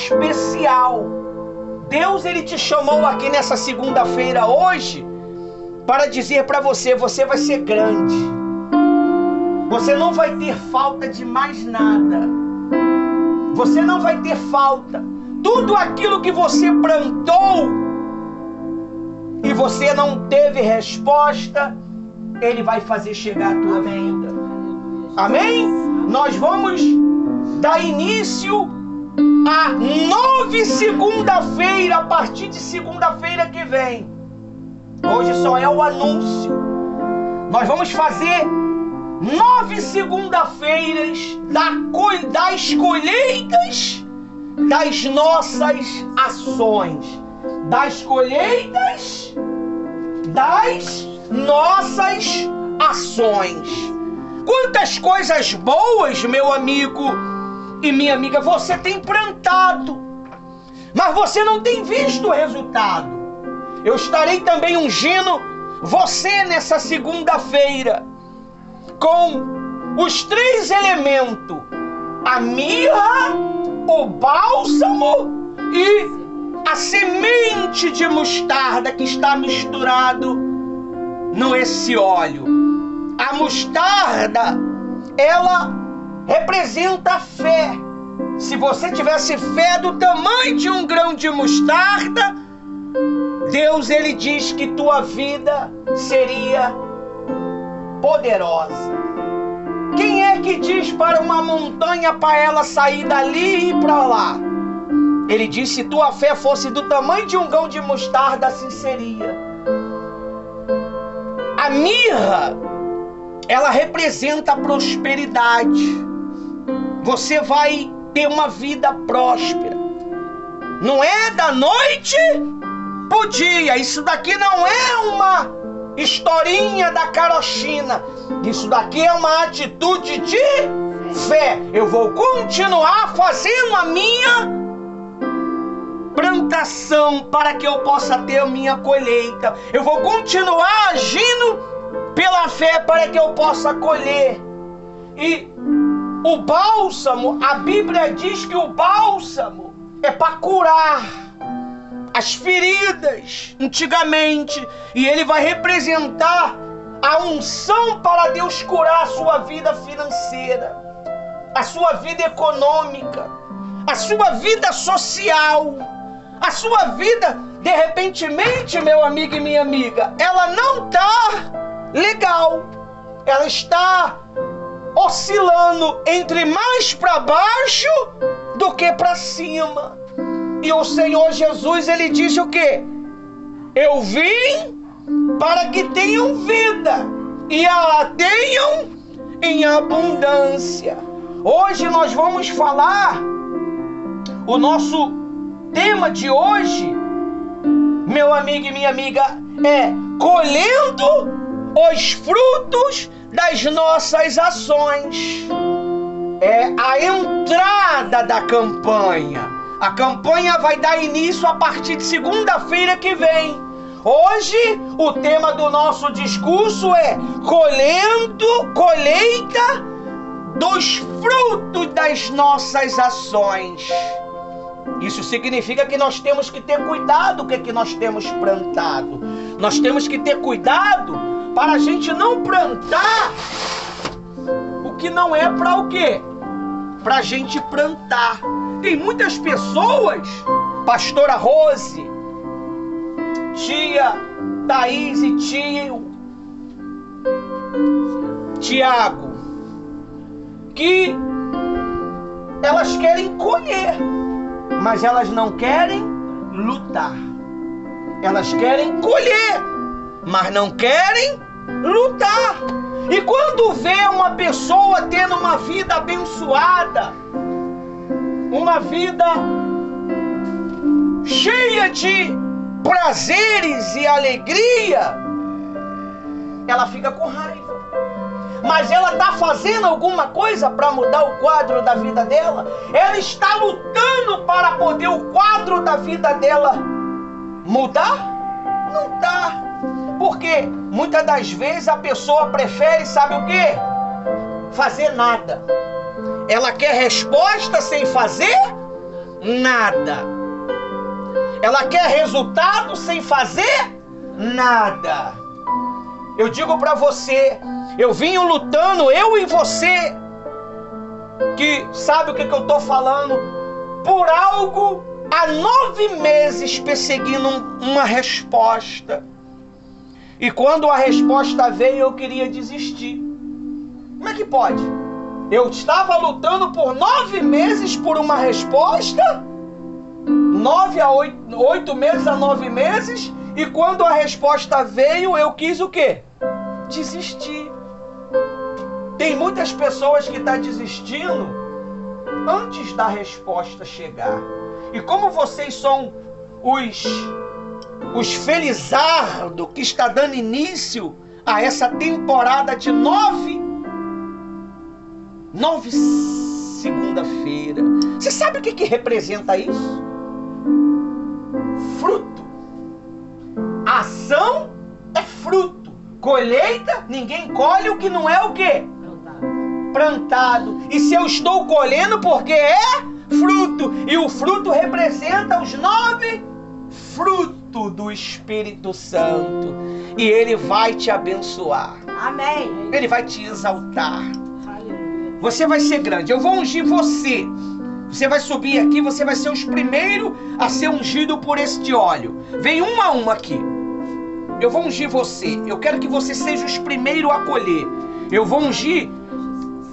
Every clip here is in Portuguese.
especial. Deus, Ele te chamou aqui nessa segunda-feira hoje para dizer para você, você vai ser grande. Você não vai ter falta de mais nada. Você não vai ter falta. Tudo aquilo que você plantou e você não teve resposta, Ele vai fazer chegar à tua vida. Amém? Nós vamos dar início a 9 segunda-feira, a partir de segunda-feira que vem. Hoje só é o anúncio. Nós vamos fazer 9 segunda-feiras das colheitas das nossas ações. Das colheitas das nossas ações. Quantas coisas boas, meu amigo e minha amiga, você tem plantado, mas você não tem visto o resultado. Eu estarei também ungindo você nessa segunda-feira com os 3 elementos: a mirra, o bálsamo e a semente de mostarda que está misturado nesse óleo. A mostarda, ela representa a fé. Se você tivesse fé do tamanho de um grão de mostarda, Deus, Ele diz que tua vida seria poderosa. Quem é que diz para uma montanha para ela sair dali e ir para lá? Ele diz: se tua fé fosse do tamanho de um grão de mostarda, assim seria. A mirra, ela representa a prosperidade. Você vai ter uma vida próspera. Não é da noite pro dia. Isso daqui não é uma historinha da carochinha. Isso daqui é uma atitude de fé. Eu vou continuar fazendo a minha plantação para que eu possa ter a minha colheita. Eu vou continuar agindo pela fé para que eu possa colher. E o bálsamo, a Bíblia diz que o bálsamo é para curar as feridas antigamente, e ele vai representar a unção para Deus curar a sua vida financeira, a sua vida econômica, a sua vida social, a sua vida, de repentemente, meu amigo e minha amiga, ela não está legal, ela está oscilando entre mais para baixo do que para cima. E o Senhor Jesus, Ele disse o quê? Eu vim para que tenham vida e a tenham em abundância. Hoje nós vamos falar, o nosso tema de hoje, meu amigo e minha amiga, é colhendo os frutos das nossas ações. É a entrada da campanha. A campanha vai dar início a partir de segunda-feira que vem. Hoje, o tema do nosso discurso é colheita dos frutos das nossas ações. Isso significa que nós temos que ter cuidado com o que nós temos plantado. Nós temos que ter cuidado para a gente não plantar o que não é para o quê? Para a gente plantar. Tem muitas pessoas, pastora Rose, tia Thaís e tio Tiago, que elas querem colher, mas elas não querem lutar. Elas querem colher, mas não querem lutar. E quando vê uma pessoa tendo uma vida abençoada, uma vida cheia de prazeres e alegria, ela fica com raiva. Mas ela está fazendo alguma coisa para mudar o quadro da vida dela? Ela está lutando para poder o quadro da vida dela mudar? Não está. Porque muitas das vezes a pessoa prefere, sabe o quê? Fazer nada. Ela quer resposta sem fazer nada. Ela quer resultado sem fazer nada. Eu digo para você, eu vim lutando, eu e você, que sabe o que eu estou falando, por algo há 9 meses perseguindo uma resposta. E quando a resposta veio, eu queria desistir. Como é que pode? Eu estava lutando por 9 meses por uma resposta, 8 meses a 9 meses, e quando a resposta veio, eu quis o quê? Desistir. Tem muitas pessoas que estão desistindo antes da resposta chegar. E como vocês são os felizardos que está dando início a essa temporada de 9 segunda-feira. Você sabe o que representa isso? Fruto. Ação é fruto. Colheita, ninguém colhe o que não é o quê? Plantado. E se eu estou colhendo, porque é fruto. E o fruto representa os 9 frutos do Espírito Santo. E ele vai te abençoar. Amém. Ele vai te exaltar. Você vai ser grande. Eu vou ungir você. Você vai subir aqui, você vai ser os primeiros a ser ungido por este óleo. Vem um a um aqui. Eu vou ungir você. Eu quero que você seja os primeiros a colher. Eu vou ungir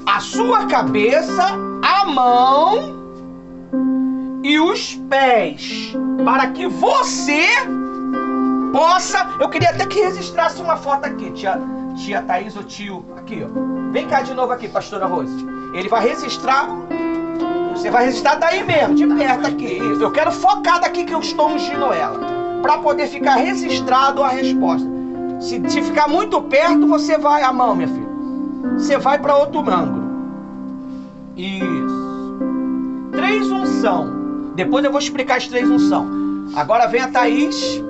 a sua cabeça, a mão e os pés, para que você possa... Eu queria até que registrasse uma foto aqui, tia Thaís ou tio. Aqui, ó. Vem cá de novo aqui, pastora Rose. Ele vai registrar. Você vai registrar daí mesmo, de perto aqui. Eu quero focar daqui que eu estou ungindo ela, para poder ficar registrado a resposta. Se ficar muito perto, você vai... A mão, minha filha. Você vai para outro ângulo. Isso. 3 unção. Depois eu vou explicar as 3 unção. Agora vem a Thaís.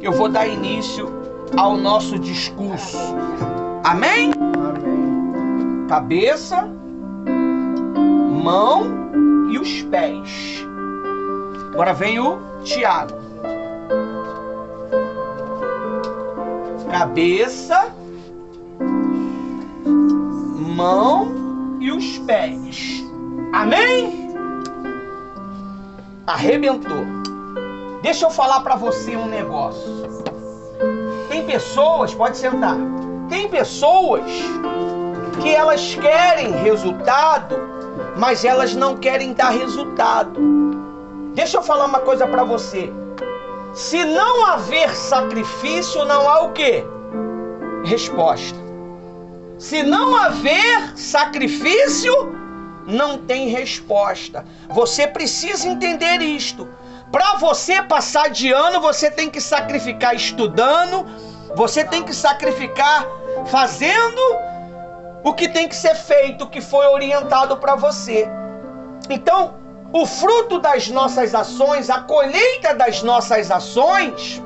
Eu vou dar início ao nosso discurso. Amém? Amém. Cabeça, mão e os pés. Agora vem o Tiago. Cabeça, mão e os pés. Amém? Arrebentou. Deixa eu falar para você um negócio. Tem pessoas, pode sentar. Tem pessoas que elas querem resultado, mas elas não querem dar resultado. Deixa eu falar uma coisa para você. Se não haver sacrifício, não há o quê? Resposta. Se não haver sacrifício, não tem resposta. Você precisa entender isto. Para você passar de ano, você tem que sacrificar estudando, você tem que sacrificar fazendo o que tem que ser feito, o que foi orientado para você. Então, o fruto das nossas ações, a colheita das nossas ações,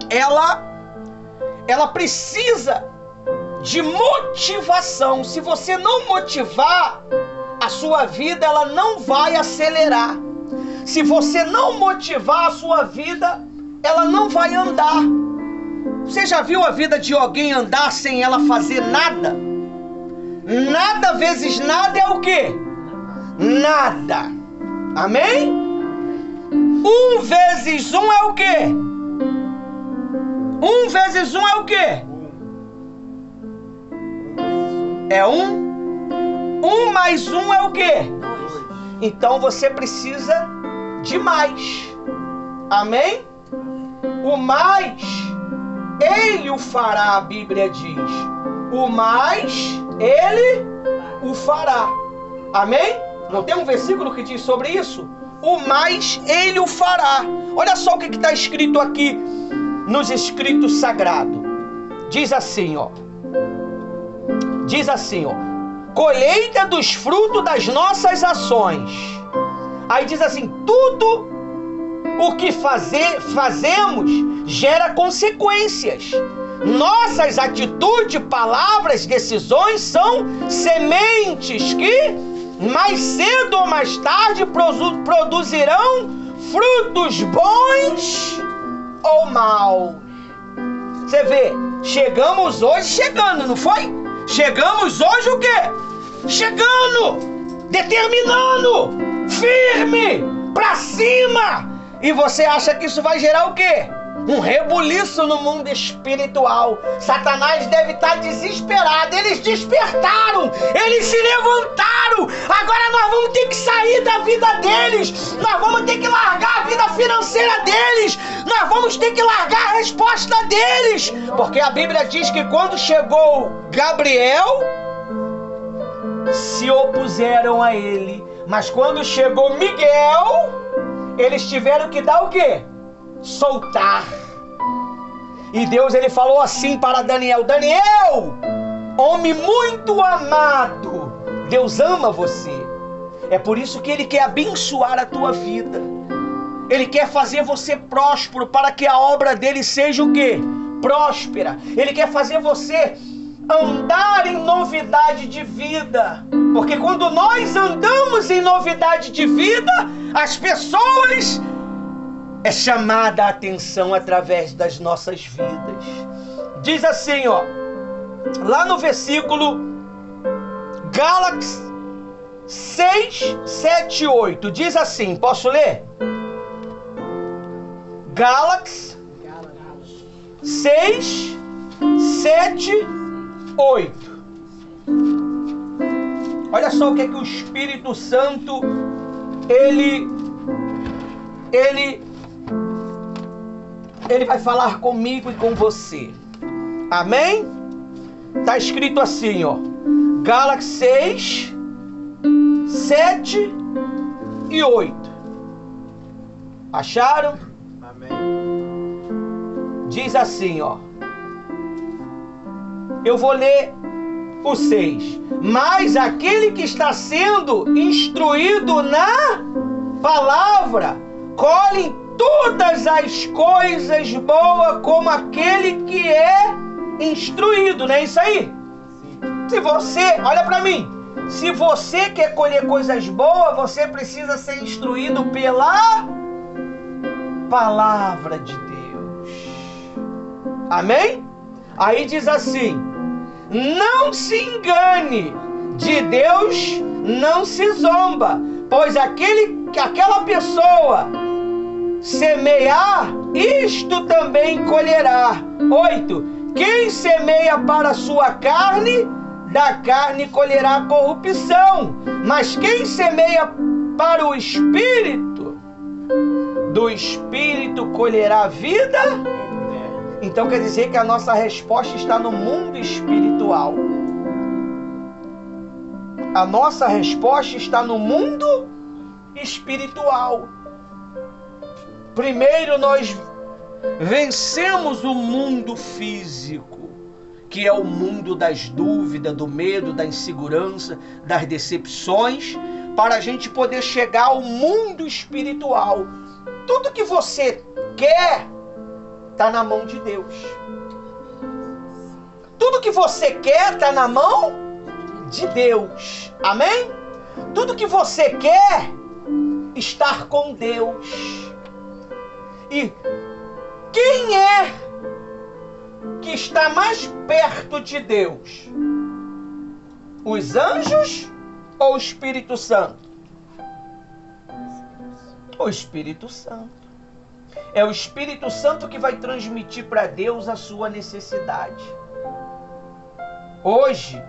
ela precisa de motivação. Se você não motivar, a sua vida ela não vai acelerar. Se você não motivar a sua vida, ela não vai andar. Você já viu a vida de alguém andar sem ela fazer nada? Nada vezes nada é o quê? Nada. Amém? 1 vezes 1 é o quê? 1 vezes 1 é o quê? É 1? 1 mais 1 é o quê? Então você precisa de mais. Amém? O mais, ele o fará, a Bíblia diz. O mais, ele o fará. Amém? Não tem um versículo que diz sobre isso? O mais, ele o fará. Olha só o que está escrito aqui nos escritos sagrados. Diz assim, ó. Diz assim, ó. Colheita dos frutos das nossas ações. Aí diz assim, tudo o que fazemos gera consequências. Nossas atitudes, palavras, decisões são sementes que mais cedo ou mais tarde produzirão frutos bons ou maus. Você vê, chegamos hoje chegando, não foi? Chegamos hoje o quê? Chegando, determinando, firme, pra cima. E você acha que isso vai gerar o quê? Um rebuliço no mundo espiritual. Satanás deve estar desesperado. Eles despertaram, eles se levantaram. Agora nós vamos ter que sair da vida deles. Nós vamos ter que largar a vida financeira deles. Nós vamos ter que largar a resposta deles. Porque a Bíblia diz que quando chegou Gabriel, se opuseram a ele. Mas quando chegou Miguel, eles tiveram que dar o quê? Soltar. E Deus, ele falou assim para Daniel: Daniel, homem muito amado, Deus ama você. É por isso que ele quer abençoar a tua vida. Ele quer fazer você próspero, para que a obra dele seja o quê? Próspera. Ele quer fazer você andar em novidade de vida. Porque quando nós andamos em novidade de vida, as pessoas é chamada a atenção através das nossas vidas. Diz assim, ó, lá no versículo Gálatas 6, 7, 8. Diz assim, posso ler? Gálatas 6, 7, 8. Olha só o que é que o Espírito Santo ele vai falar comigo e com você. Amém? Está escrito assim, ó. Gálatas 6, 7 e 8. Acharam? Amém. Diz assim, ó. Eu vou ler o 6. Mas aquele que está sendo instruído na palavra, colhe todas as coisas boas como aquele que é instruído, não é isso aí? Sim. Se você, olha para mim, se você quer colher coisas boas, você precisa ser instruído pela palavra de Deus. Amém? Aí diz assim: não se engane, de Deus não se zomba, pois aquela pessoa semear, isto também colherá. 8. Quem semeia para a sua carne, da carne colherá corrupção. Mas quem semeia para o Espírito, do Espírito colherá vida. Então quer dizer que a nossa resposta está no mundo espiritual. A nossa resposta está no mundo espiritual. Primeiro nós vencemos o mundo físico, que é o mundo das dúvidas, do medo, da insegurança, das decepções, para a gente poder chegar ao mundo espiritual. Tudo que você quer está na mão de Deus. Tudo que você quer está na mão de Deus. Amém? Tudo que você quer estar com Deus. E quem é que está mais perto de Deus? Os anjos ou o Espírito Santo? O Espírito Santo. É o Espírito Santo que vai transmitir para Deus a sua necessidade. Hoje,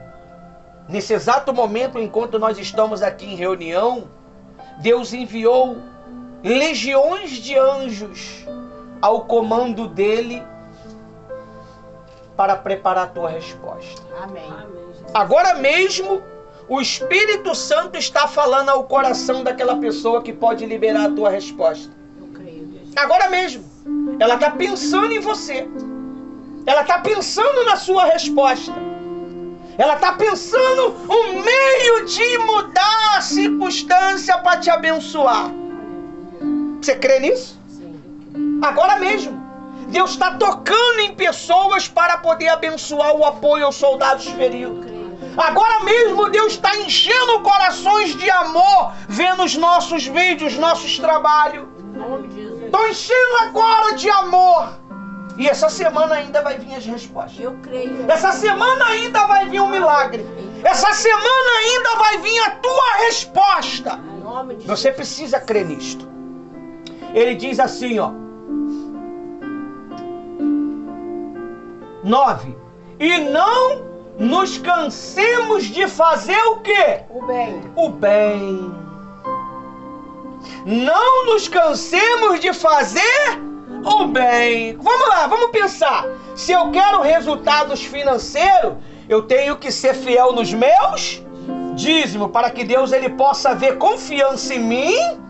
nesse exato momento, enquanto nós estamos aqui em reunião, Deus enviou legiões de anjos ao comando dele para preparar a tua resposta. Amém. Agora mesmo, o Espírito Santo está falando ao coração daquela pessoa que pode liberar a tua resposta. Eu creio. Agora mesmo. Ela está pensando em você. Ela está pensando na sua resposta. Ela está pensando um meio de mudar a circunstância para te abençoar. Você crê nisso? Sim. Agora mesmo. Deus está tocando em pessoas para poder abençoar o apoio aos soldados feridos. Agora mesmo Deus está enchendo o coração corações de amor vendo os nossos vídeos, nossos trabalhos. Estão enchendo agora de amor. E essa semana ainda vai vir as respostas. Eu creio. Essa semana ainda vai vir um milagre. Essa semana ainda vai vir a tua resposta. Você precisa crer nisto. Ele diz assim, ó. 9. E não nos cansemos de fazer o quê? O bem. O bem. Não nos cansemos de fazer o bem. Vamos lá, vamos pensar. Se eu quero resultados financeiros, eu tenho que ser fiel nos meus dízimos, para que Deus ele possa ver confiança em mim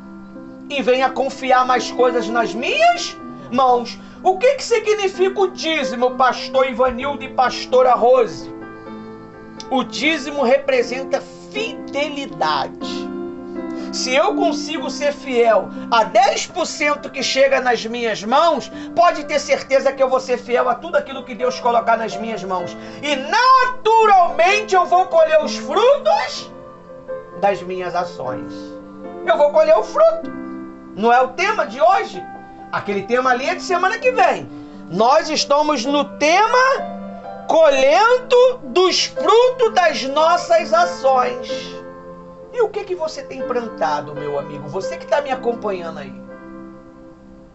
e venha confiar mais coisas nas minhas mãos. O que significa o dízimo, pastor Ivanildo e pastora Rose? O dízimo representa fidelidade. Se eu consigo ser fiel a 10% que chega nas minhas mãos, pode ter certeza que eu vou ser fiel a tudo aquilo que Deus colocar nas minhas mãos. E naturalmente eu vou colher os frutos das minhas ações. Eu vou colher o fruto. Não é o tema de hoje? Aquele tema ali é de semana que vem. Nós estamos no tema colhendo dos frutos das nossas ações. E o que você tem plantado, meu amigo? Você que está me acompanhando aí.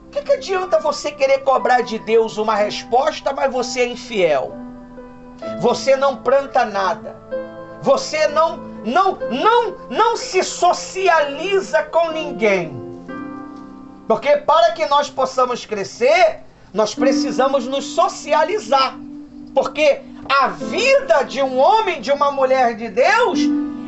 O que adianta você querer cobrar de Deus uma resposta, mas você é infiel? Você não planta nada. Você não se socializa com ninguém. Porque para que nós possamos crescer, nós precisamos nos socializar. Porque a vida de um homem, de uma mulher de Deus,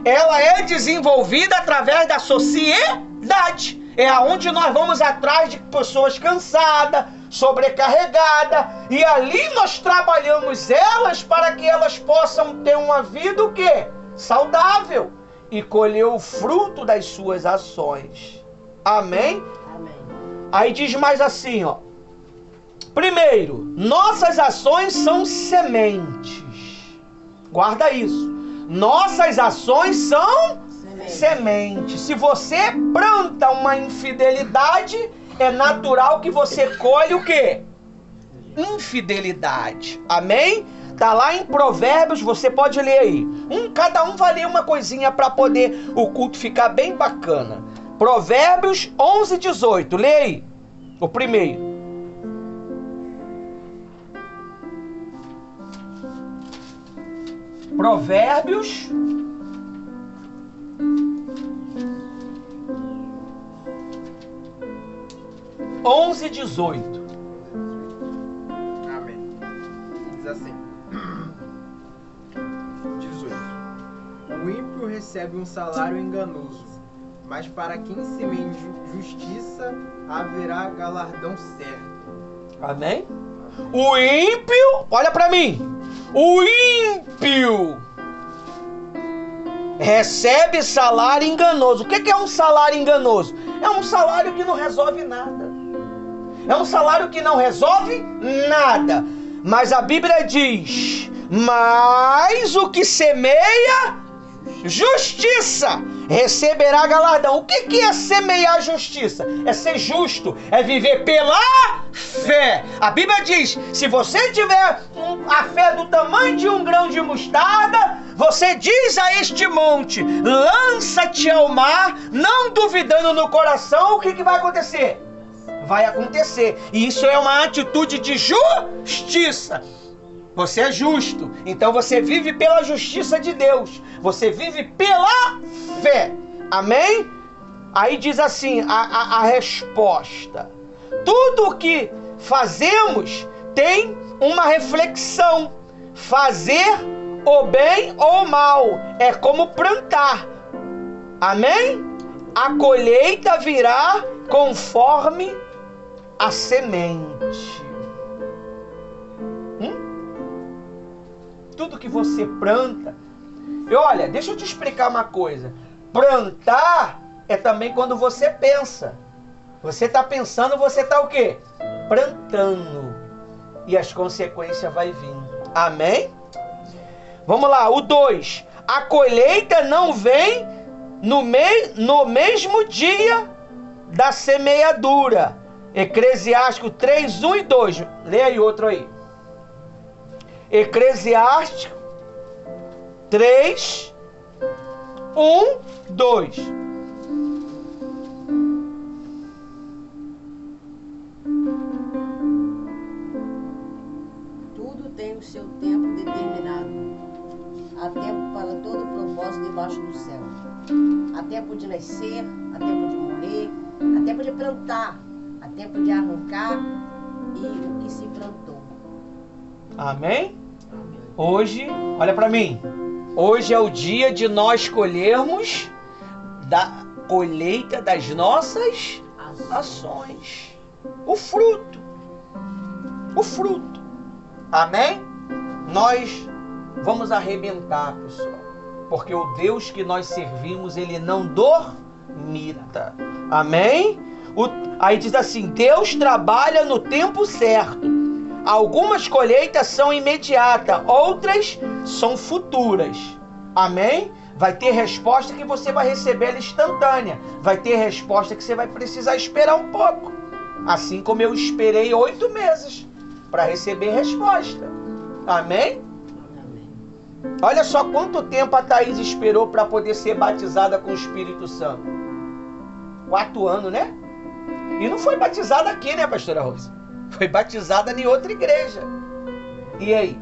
ela é desenvolvida através da sociedade. É aonde nós vamos atrás de pessoas cansadas, sobrecarregadas, e ali nós trabalhamos elas para que elas possam ter uma vida o quê? Saudável e colher o fruto das suas ações. Amém? Amém. Aí diz mais assim, ó. Primeiro, nossas ações são sementes. Guarda isso. Nossas ações são sementes. Se você planta uma infidelidade, é natural que você colhe o quê? Infidelidade. Amém? Tá lá em Provérbios, você pode ler aí. Cada um vai ler uma coisinha para poder o culto ficar bem bacana. Provérbios 11, 18. Lê aí. O primeiro. Provérbios 11, 18. Amém. Diz assim. 18. O ímpio recebe um salário enganoso, mas para quem semeia justiça haverá galardão certo. Amém? O ímpio, olha para mim. O ímpio recebe salário enganoso. O que é um salário enganoso? É um salário que não resolve nada. É um salário que não resolve nada. Mas a Bíblia diz: mas o que semeia justiça receberá galardão. O que é semear justiça? É ser justo, é viver pela fé. A Bíblia diz: se você tiver a fé do tamanho de um grão de mostarda, você diz a este monte: lança-te ao mar, não duvidando no coração. O que vai acontecer? Vai acontecer. E isso é uma atitude de justiça. Você é justo, então você vive pela justiça de Deus. Você vive pela fé. Amém? Aí diz assim a resposta. Tudo o que fazemos tem uma reflexão. Fazer o bem ou o mal é como plantar. Amém? A colheita virá conforme a semente. Tudo que você planta. E olha, deixa eu te explicar uma coisa. Plantar é também quando você pensa. Você está pensando, você está o quê? Plantando. E as consequências vão vir. Amém? Vamos lá, o 2. A colheita não vem no mesmo dia da semeadura. Eclesiástico 3, 1 e 2. Lê aí outro aí. Eclesiástico 3, 1, 2. Tudo tem o seu tempo determinado. Há tempo para todo propósito debaixo do céu. Há tempo de nascer, há tempo de morrer, há tempo de plantar, há tempo de arrancar e o que se plantou. Amém? Hoje, olha para mim. Hoje é o dia de nós colhermos da colheita das nossas ações. O fruto. O fruto. Amém? Nós vamos arrebentar, pessoal. Porque o Deus que nós servimos, ele não dormita. Amém? Aí diz assim, Deus trabalha no tempo certo. Algumas colheitas são imediatas, outras são futuras. Amém? Vai ter resposta que você vai receber ela instantânea. Vai ter resposta que você vai precisar esperar um pouco. Assim como eu esperei 8 meses para receber resposta. Amém? Olha só quanto tempo a Thaís esperou para poder ser batizada com o Espírito Santo. 4 anos, né? E não foi batizada aqui, né, pastora Rosa? Foi batizada em outra igreja. E aí?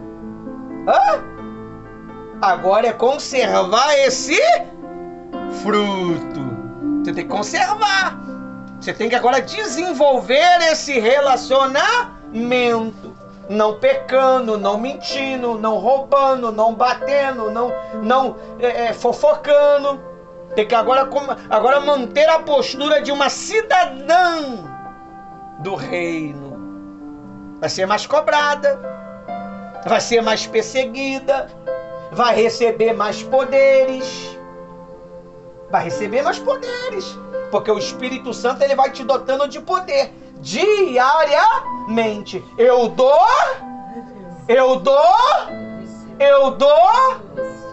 Agora é conservar esse fruto. Você tem que conservar. Você tem que agora desenvolver esse relacionamento. Não pecando, não mentindo, não roubando, não batendo, não fofocando. Tem que agora manter a postura de uma cidadã do reino. Vai ser mais cobrada, vai ser mais perseguida, vai receber mais poderes. Vai receber mais poderes, porque o Espírito Santo ele vai te dotando de poder diariamente. Eu dou.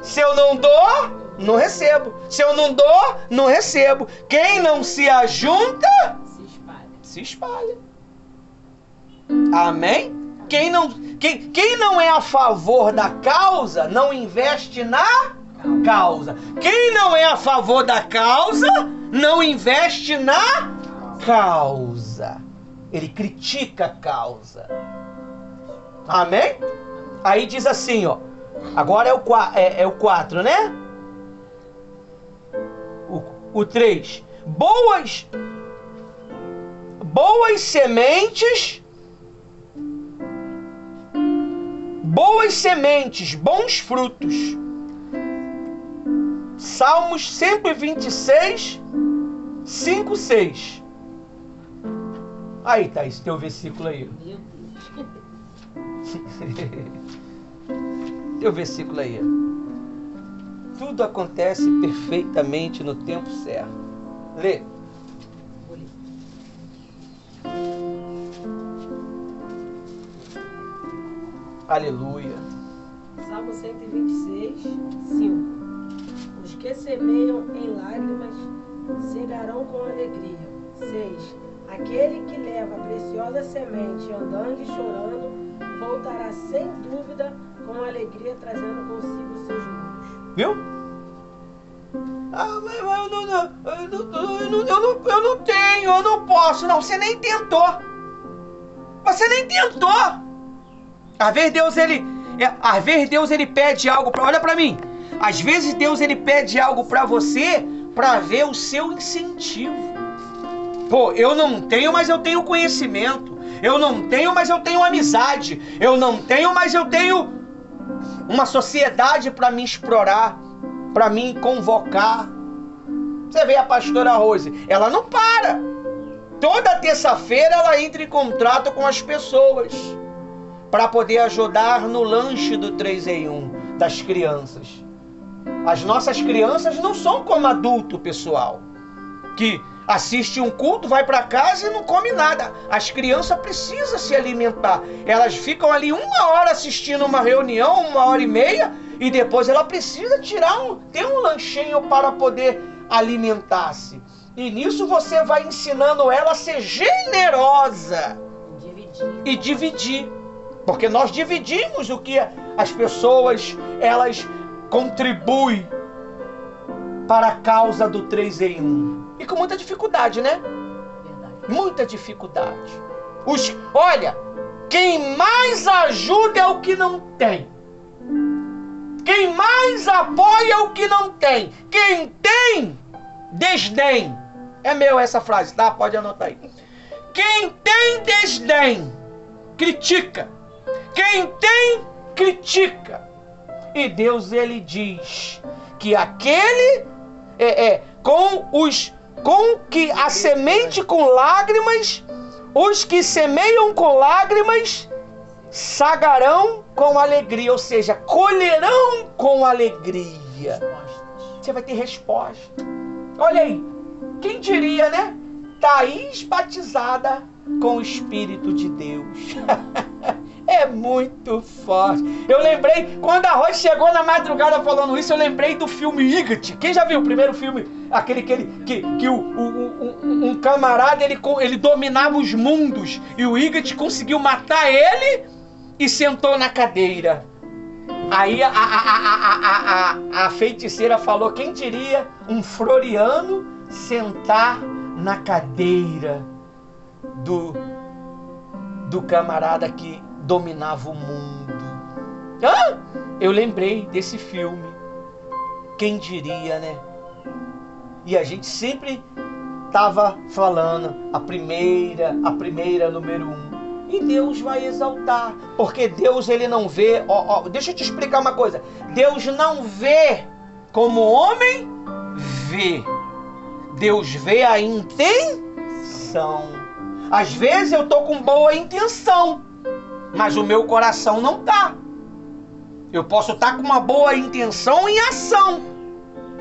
Se eu não dou, não recebo. Se eu não dou, não recebo. Quem não se ajunta, se espalha. Amém? Quem não é a favor da causa, não investe na causa. Quem não é a favor da causa, não investe na causa. Ele critica a causa. Amém? Aí diz assim, ó. Agora é o 4, né? O 3. Boas sementes, bons frutos. Salmos 126, 5, 6. Aí, Thaís, teu versículo aí. Meu Deus. Teu versículo aí. Tudo acontece perfeitamente no tempo certo. Lê. Aleluia. Salmo 126, 5. Os que semeiam em lágrimas cegarão com alegria. 6. Aquele que leva a preciosa semente andando e chorando, voltará sem dúvida com alegria, trazendo consigo seus muros. Viu? Eu não tenho, eu não posso. Não, você nem tentou. Você nem tentou. Às vezes Deus ele pede algo para, olha para mim. Às vezes Deus ele pede algo para você para ver o seu incentivo. Pô, eu não tenho, mas eu tenho conhecimento. Eu não tenho, mas eu tenho amizade. Eu não tenho, mas eu tenho uma sociedade para me explorar, para me convocar. Você vê a pastora Rose, ela não para. Toda terça-feira ela entra em contrato com as pessoas para poder ajudar no lanche do 3 em 1 das crianças. As nossas crianças não são como adulto, pessoal, que assiste um culto, vai para casa e não come nada. As crianças precisam se alimentar. Elas ficam ali 1 hora assistindo uma reunião, 1h30, e depois ela precisa ter um lanchinho para poder alimentar-se. E nisso você vai ensinando ela a ser generosa e dividir. Porque nós dividimos o que as pessoas, elas contribuem para a causa do 3 em 1. E com muita dificuldade, né? Verdade. Muita dificuldade. Olha, quem mais ajuda é o que não tem. Quem mais apoia é o que não tem. Quem tem, desdém. É meu essa frase, tá? Pode anotar aí. Quem tem desdém, critica. Quem tem, critica. E Deus, ele diz que aquele com que a semente com lágrimas, os que semeiam com lágrimas, sagarão com alegria, ou seja, colherão com alegria. Você vai ter resposta. Olha aí, quem diria, né? Thaís batizada com o Espírito de Deus. É muito forte. Eu lembrei, quando a Rose chegou na madrugada falando isso, eu lembrei do filme Igat. Quem já viu o primeiro filme? Aquele que um camarada, ele dominava os mundos. E o Igat conseguiu matar ele e sentou na cadeira. Aí a feiticeira falou, quem diria um floriano sentar na cadeira do camarada que dominava o mundo. Eu lembrei desse filme. Quem diria, né? E a gente sempre estava falando a primeira número 1. E Deus vai exaltar. Porque Deus, ele não vê... deixa eu te explicar uma coisa. Deus não vê como o homem vê. Deus vê a intenção. Às vezes eu tô com boa intenção, mas o meu coração não tá. Eu posso estar com uma boa intenção em ação.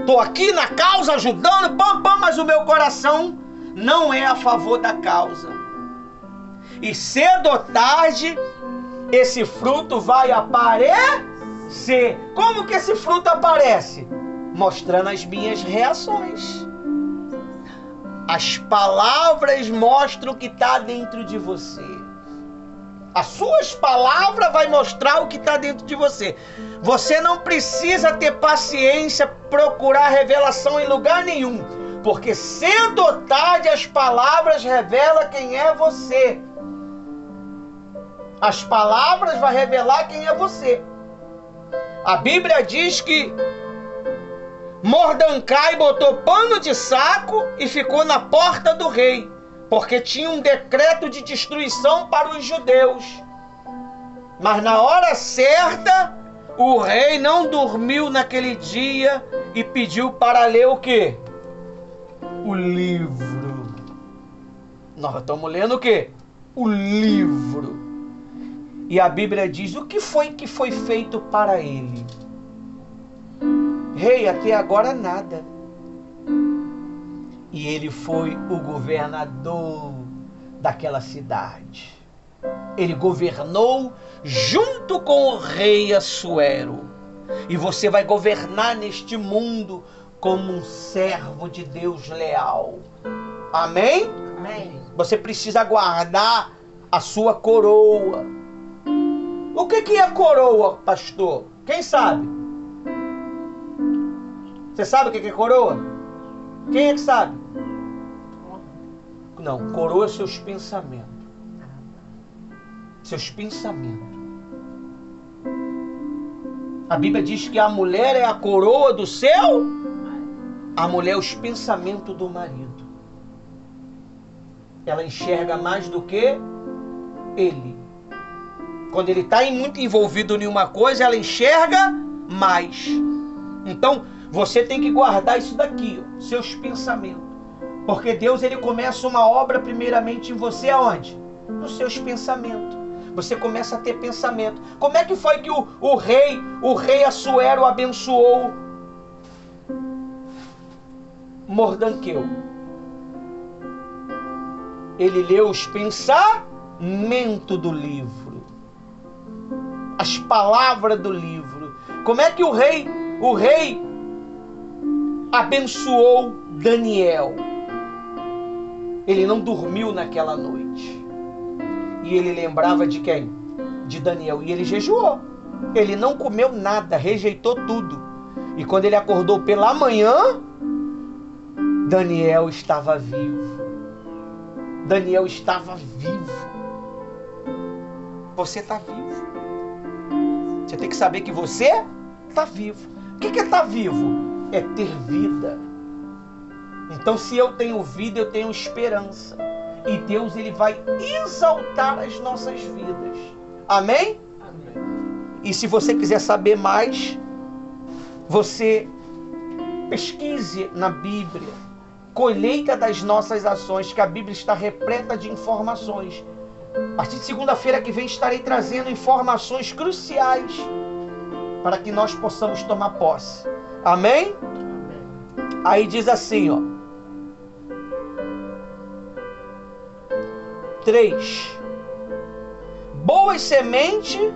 Tô aqui na causa ajudando, mas o meu coração não é a favor da causa. E cedo ou tarde, esse fruto vai aparecer. Como que esse fruto aparece? Mostrando as minhas reações. As palavras mostram o que está dentro de você. As suas palavras vão mostrar o que está dentro de você. Você não precisa ter paciência, procurar revelação em lugar nenhum. Porque cedo ou tarde as palavras revelam quem é você. As palavras vão revelar quem é você. A Bíblia diz que Mordecai botou pano de saco e ficou na porta do rei, porque tinha um decreto de destruição para os judeus. Mas na hora certa, o rei não dormiu naquele dia e pediu para ler o quê? O livro. Nós estamos lendo o quê? O livro. E a Bíblia diz, o que foi feito para ele? Rei, até agora nada. E ele foi o governador daquela cidade. Ele governou junto com o rei Assuero. E você vai governar neste mundo como um servo de Deus leal. Amém? Amém. Você precisa guardar a sua coroa. O que é coroa, pastor? Quem sabe? Você sabe o que é coroa? Quem é que sabe? Não, coroa é seus pensamentos. Seus pensamentos. A Bíblia diz que a mulher é a coroa do seu. A mulher é os pensamentos do marido. Ela enxerga mais do que ele. Quando ele está muito envolvido em uma coisa, ela enxerga mais. Então, você tem que guardar isso daqui, ó, seus pensamentos. Porque Deus, ele começa uma obra primeiramente em você aonde? Nos seus pensamentos. Você começa a ter pensamento. Como é que foi que o rei Assuero abençoou Mordecai? Ele leu os pensamentos do livro. As palavras do livro. Como é que o rei abençoou Daniel. Ele não dormiu naquela noite. E ele lembrava de quem? De Daniel. E ele jejuou. Ele não comeu nada, rejeitou tudo. E quando ele acordou pela manhã, Daniel estava vivo. Daniel estava vivo. Você está vivo. Você tem que saber que você está vivo. O que é estar vivo? É ter vida. Então, se eu tenho vida, eu tenho esperança. E Deus, Ele vai exaltar as nossas vidas. Amém? Amém. E se você quiser saber mais, você pesquise na Bíblia, colheita das nossas ações, que a Bíblia está repleta de informações. A partir de segunda-feira que vem estarei trazendo informações cruciais para que nós possamos tomar posse. Amém? Aí diz assim, ó. 3. Boas sementes.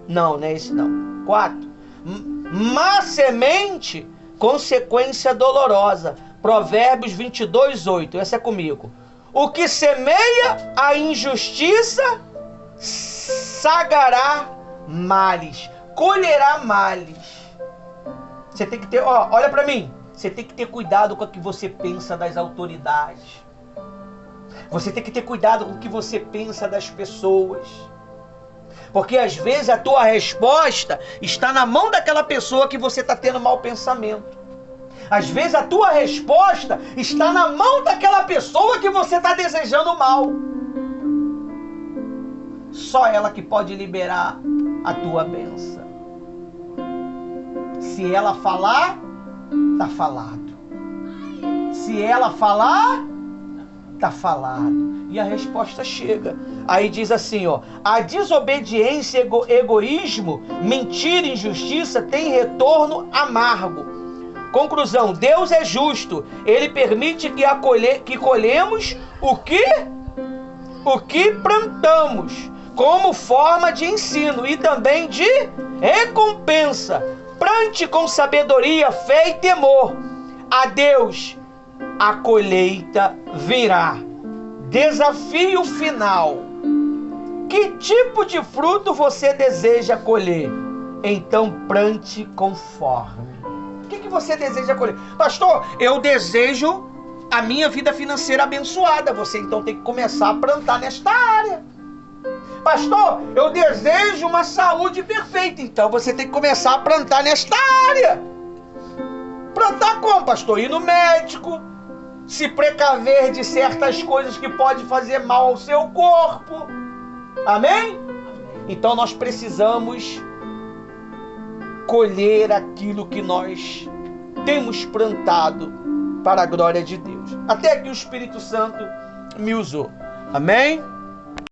Não é esse não. 4. Má semente, consequência dolorosa. Provérbios 22:8. Essa é comigo. O que semeia a injustiça, sagará males. Colherá males. Você tem que ter, olha para mim. Você tem que ter cuidado com o que você pensa das autoridades. Você tem que ter cuidado com o que você pensa das pessoas. Porque às vezes a tua resposta está na mão daquela pessoa que você está tendo mau pensamento. Às vezes a tua resposta está na mão daquela pessoa que você está desejando mal. Só ela que pode liberar a tua bênção. Se ela falar, está falado. Se ela falar, está falado. E a resposta chega. Aí diz assim, ó: a desobediência, egoísmo, mentira e injustiça tem retorno amargo. Conclusão: Deus é justo. Ele permite que colhemos o que plantamos, como forma de ensino e também de recompensa. Plante com sabedoria, fé e temor. A Deus a colheita virá. Desafio final: que tipo de fruto você deseja colher? Então plante conforme. O que você deseja colher? Pastor, eu desejo a minha vida financeira abençoada. Você então tem que começar a plantar nesta área. Pastor, eu desejo uma saúde perfeita. Então você tem que começar a plantar nesta área. Plantar como, pastor? Ir no médico, se precaver de certas coisas que podem fazer mal ao seu corpo. Amém? Então nós precisamos colher aquilo que nós temos plantado para a glória de Deus. Até que o Espírito Santo me usou. Amém?